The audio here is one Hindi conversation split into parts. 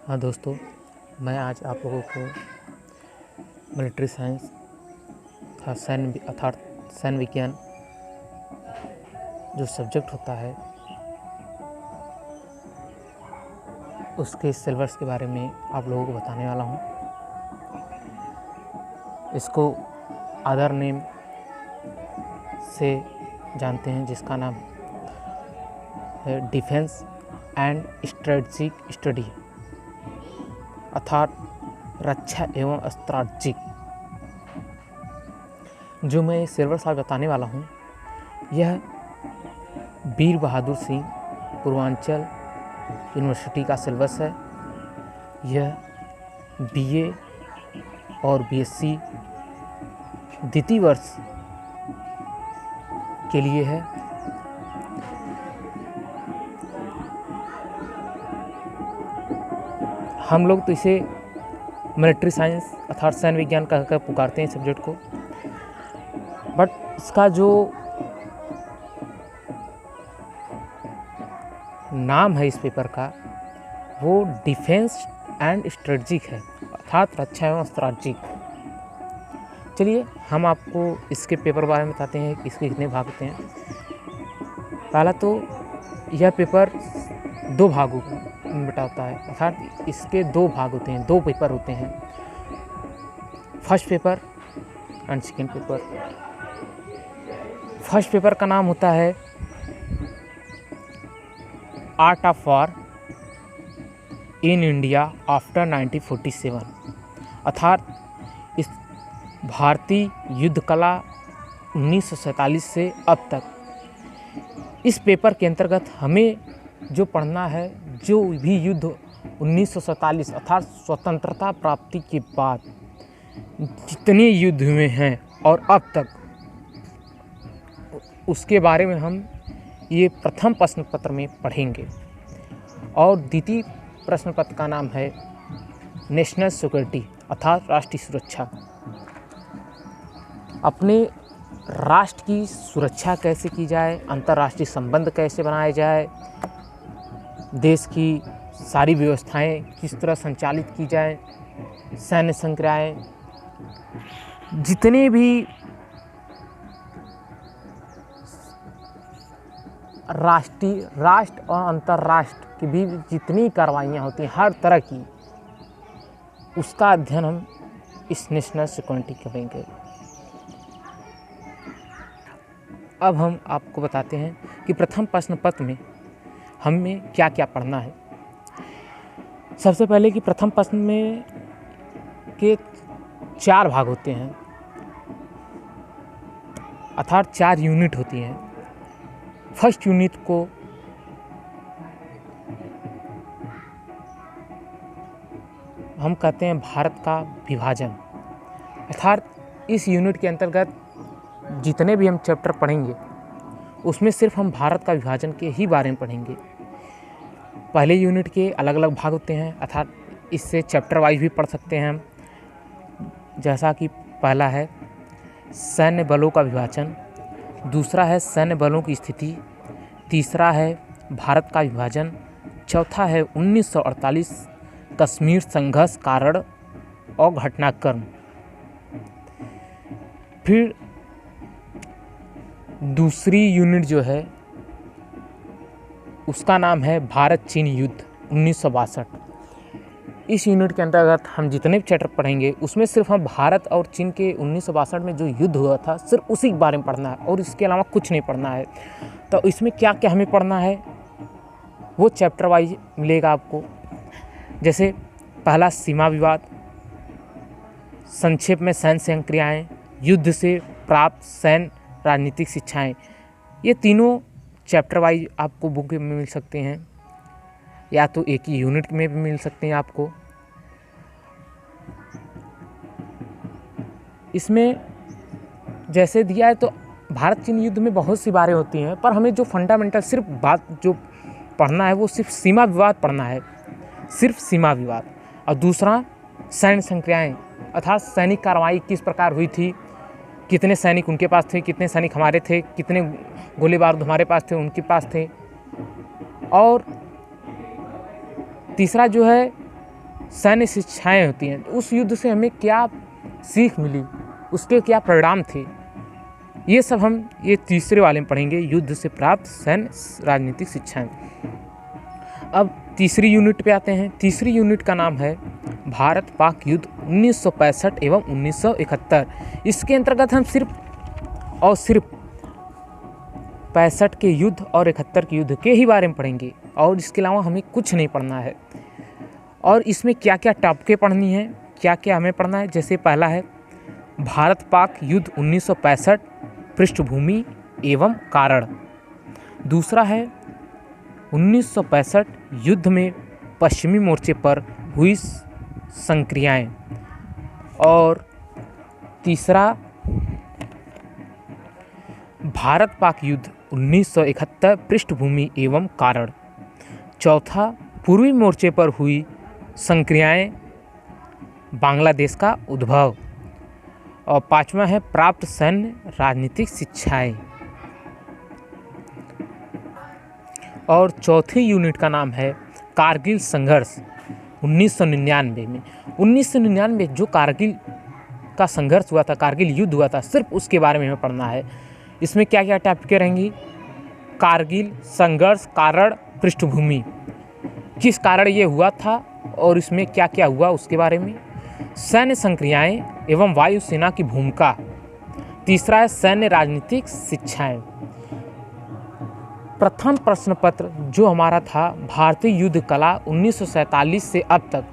हाँ दोस्तों, मैं आज आप लोगों को मिलिट्री साइंस अर्थात सैन्य विज्ञान जो सब्जेक्ट होता है उसके सिलेबस के बारे में आप लोगों को बताने वाला हूँ। इसको अदर नेम से जानते हैं जिसका नाम है डिफेंस एंड स्ट्रेटजिक स्टडी अर्थात रक्षा एवं स्ट्रैटेजिक। जो मैं सिलेबस आज बताने वाला हूँ यह वीर बहादुर सिंह पूर्वांचल यूनिवर्सिटी का सिलेबस है। यह बीए और बीएससी द्वितीय वर्ष के लिए है। हम लोग तो इसे मिलिट्री साइंस अर्थात सैन्य विज्ञान कहकर पुकारते हैं सब्जेक्ट को, बट इसका जो नाम है इस पेपर का वो डिफेंस एंड स्ट्रेटजिक है अर्थात रक्षा एवं स्ट्रैटेजिक। चलिए हम आपको इसके पेपर बारे में बताते हैं कि इसके कितने भाग होते हैं। पहला तो यह पेपर दो भागों में बटा होता है अर्थात इसके दो भाग होते हैं, दो पेपर होते हैं, first paper and second paper. First paper का नाम होता है art of war in India after 1947 अर्थात इस भारतीय युद्ध कला 1947 से अब तक। इस पेपर के अंतर्गत हमें जो पढ़ना है, जो भी युद्ध 1947 अर्थात स्वतंत्रता प्राप्ति के बाद जितने युद्ध हुए हैं और अब तक, उसके बारे में हम ये प्रथम प्रश्न पत्र में पढ़ेंगे। और द्वितीय प्रश्न पत्र का नाम है नेशनल सिक्योरिटी अर्थात राष्ट्रीय सुरक्षा। अपने राष्ट्र की सुरक्षा कैसे की जाए, अंतर्राष्ट्रीय संबंध कैसे बनाए जाए, देश की सारी व्यवस्थाएं किस तरह संचालित की जाए, सैन्य संक्रियाएं, जितने भी राष्ट्र और अंतर्राष्ट्र की भी जितनी कार्रवाइयाँ होती हैं हर तरह की, उसका अध्ययन हम इस नेशनल सिक्योरिटी करेंगे। अब हम आपको बताते हैं कि प्रथम प्रश्न पत्र में हमें क्या क्या पढ़ना है। सबसे पहले कि प्रथम प्रश्न में के 4 भाग होते हैं अर्थात 4 यूनिट होती हैं। फर्स्ट यूनिट को हम कहते हैं भारत का विभाजन अर्थात इस यूनिट के अंतर्गत जितने भी हम चैप्टर पढ़ेंगे उसमें सिर्फ हम भारत का विभाजन के ही बारे में पढ़ेंगे। पहले यूनिट के अलग अलग भाग होते हैं अर्थात इससे चैप्टर वाइज भी पढ़ सकते हैं हम, जैसा कि पहला है सैन्य बलों का विभाजन, दूसरा है सैन्य बलों की स्थिति, तीसरा है भारत का विभाजन, चौथा है 1948 कश्मीर संघर्ष कारण और घटनाक्रम। फिर दूसरी यूनिट जो है उसका नाम है भारत चीन युद्ध 1962। इस यूनिट के अंतर्गत हम जितने भी चैप्टर पढ़ेंगे उसमें सिर्फ हम भारत और चीन के 1962 में जो युद्ध हुआ था सिर्फ उसी के बारे में पढ़ना है और इसके अलावा कुछ नहीं पढ़ना है। तो इसमें क्या क्या हमें पढ़ना है वो चैप्टर वाइज मिलेगा आपको। जैसे पहला सीमा विवाद, संक्षेप में सैन्य संक्रियाएँ, युद्ध से प्राप्त सैन्य राजनीतिक शिक्षाएँ। ये तीनों चैप्टर वाइज आपको बुक में मिल सकते हैं या तो एक ही यूनिट में भी मिल सकते हैं आपको। इसमें जैसे दिया है तो भारत चीन युद्ध में बहुत सी बातें होती हैं, पर हमें जो फंडामेंटल सिर्फ बात जो पढ़ना है वो सिर्फ सीमा विवाद पढ़ना है, सिर्फ सीमा विवाद। और दूसरा सैन्य संक्रियाएँ अर्थात सैनिक कार्रवाई किस प्रकार हुई थी, कितने सैनिक उनके पास थे, कितने सैनिक हमारे थे, कितने गोले बारूद हमारे पास थे, उनके पास थे। और तीसरा जो है सैन्य शिक्षाएं होती हैं, उस युद्ध से हमें क्या सीख मिली, उसके क्या परिणाम थे, ये सब हम ये तीसरे वाले में पढ़ेंगे, युद्ध से प्राप्त सैन्य राजनीतिक शिक्षाएं। अब तीसरी यूनिट पे आते हैं। तीसरी यूनिट का नाम है भारत पाक युद्ध 1965 एवं 1971। इसके अंतर्गत हम सिर्फ 65 के युद्ध और 71 के युद्ध के ही बारे में पढ़ेंगे, और इसके अलावा हमें कुछ नहीं पढ़ना है। और इसमें क्या क्या टॉपिकें पढ़नी है, क्या क्या हमें पढ़ना है, जैसे पहला है भारत पाक युद्ध 1965 पृष्ठभूमि एवं कारण। दूसरा है 1965 युद्ध में पश्चिमी मोर्चे पर हुई संक्रियाएं। और तीसरा भारत पाक युद्ध 1971 पृष्ठभूमि एवं कारण। चौथा पूर्वी मोर्चे पर हुई संक्रियाएं, बांग्लादेश का उद्भव। और पांचवा है प्राप्त सैन्य राजनीतिक शिक्षाएं। और चौथी यूनिट का नाम है कारगिल संघर्ष 1999 में। 1999 जो कारगिल का संघर्ष हुआ था, कारगिल युद्ध हुआ था, सिर्फ उसके बारे में हमें पढ़ना है। इसमें क्या क्या टॉपिकें रहेंगी, कारगिल संघर्ष, कारण, पृष्ठभूमि, किस कारण ये हुआ था और इसमें क्या क्या हुआ उसके बारे में, सैन्य संक्रियाएं एवं वायुसेना की भूमिका। तीसरा है सैन्य राजनीतिक शिक्षाएं। प्रथम प्रश्न पत्र जो हमारा था भारतीय युद्ध कला 1947 से अब तक,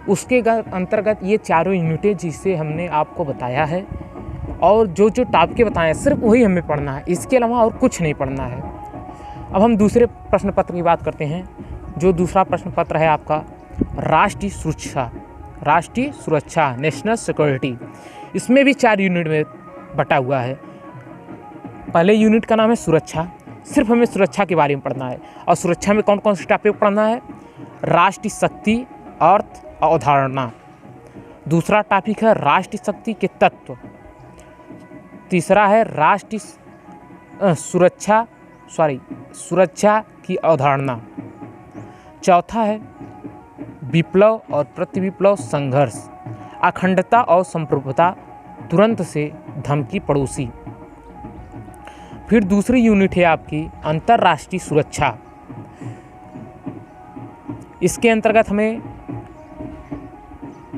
उसके अंतर्गत ये चारों यूनिटें जिसे हमने आपको बताया है, और जो जो टॉपिकें बताए हैं सिर्फ वही हमें पढ़ना है, इसके अलावा और कुछ नहीं पढ़ना है। अब हम दूसरे प्रश्न पत्र की बात करते हैं। जो दूसरा प्रश्न पत्र है आपका राष्ट्रीय सुरक्षा नेशनल सिक्योरिटी। इसमें भी 4 यूनिट में बटा हुआ है। पहले यूनिट का नाम है सुरक्षा, सिर्फ हमें सुरक्षा के बारे में पढ़ना है। और सुरक्षा में कौन कौन से टॉपिक पढ़ना है, राष्ट्रीय शक्ति, अर्थ, अवधारणा। दूसरा टॉपिक है राष्ट्रीय शक्ति के तत्व। तीसरा है सुरक्षा की अवधारणा। चौथा है विप्लव और प्रतिविप्लव संघर्ष, अखंडता और संप्रभुता, तुरंत से धमकी पड़ोसी। फिर दूसरी यूनिट है आपकी अंतर्राष्ट्रीय सुरक्षा। इसके अंतर्गत हमें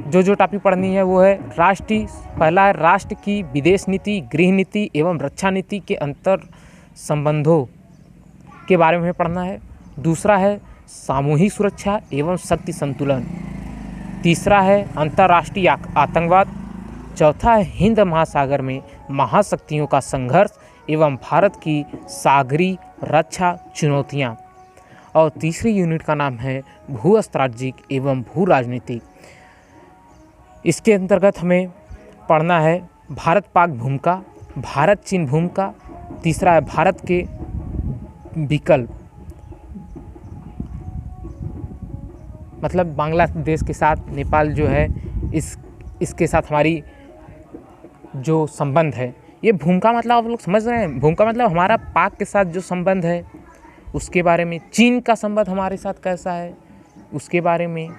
जो टॉपिक पढ़नी है वो है पहला है राष्ट्र की विदेश नीति, गृह नीति एवं रक्षा नीति के अंतर संबंधों के बारे में पढ़ना है। दूसरा है सामूहिक सुरक्षा एवं शक्ति संतुलन। तीसरा है अंतर्राष्ट्रीय आतंकवाद। चौथा है हिंद महासागर में महाशक्तियों का संघर्ष एवं भारत की सागरी रक्षा चुनौतियाँ। और तीसरी यूनिट का नाम है भू स्ट्रैटेजिक एवं भू राजनीतिक। इसके अंतर्गत हमें पढ़ना है भारत पाक भूमिका, भारत चीन भूमिका। तीसरा है भारत के विकल्प, मतलब बांग्लादेश के साथ नेपाल जो है इसके साथ हमारी जो संबंध है, ये भूमिका मतलब आप लोग समझ रहे हैं, भूमिका मतलब हमारा पाक के साथ जो संबंध है उसके बारे में, चीन का संबंध हमारे साथ कैसा है उसके बारे में,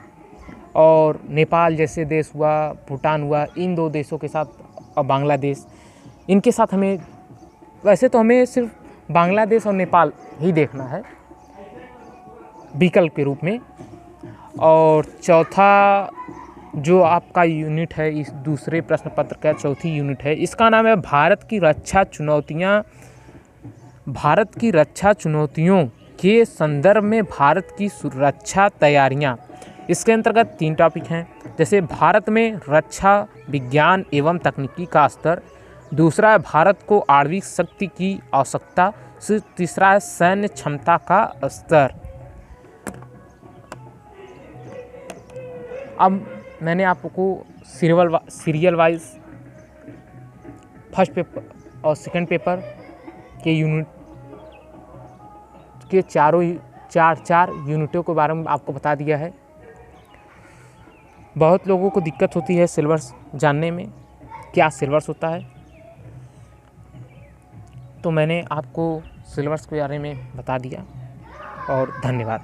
और नेपाल जैसे देश हुआ, भूटान हुआ, इन 2 देशों के साथ, और बांग्लादेश, इनके साथ हमें, वैसे तो हमें सिर्फ बांग्लादेश और नेपाल ही देखना है विकल्प के रूप में। और चौथा जो आपका यूनिट है, इस दूसरे प्रश्न पत्र का चौथी यूनिट है, इसका नाम है भारत की रक्षा चुनौतियों के संदर्भ में भारत की सुरक्षा तैयारियां। इसके अंतर्गत 3 टॉपिक हैं, जैसे भारत में रक्षा विज्ञान एवं तकनीकी का स्तर। दूसरा है भारत को आणविक शक्ति की आवश्यकता। तीसरा है सैन्य क्षमता का स्तर। अब मैंने आपको सीरियल वाइज फर्स्ट पेपर और सेकंड पेपर के यूनिट के चार यूनिटों के बारे में आपको बता दिया है। बहुत लोगों को दिक्कत होती है सिलेबस जानने में, क्या सिलेबस होता है, तो मैंने आपको सिलेबस के बारे में बता दिया। और धन्यवाद।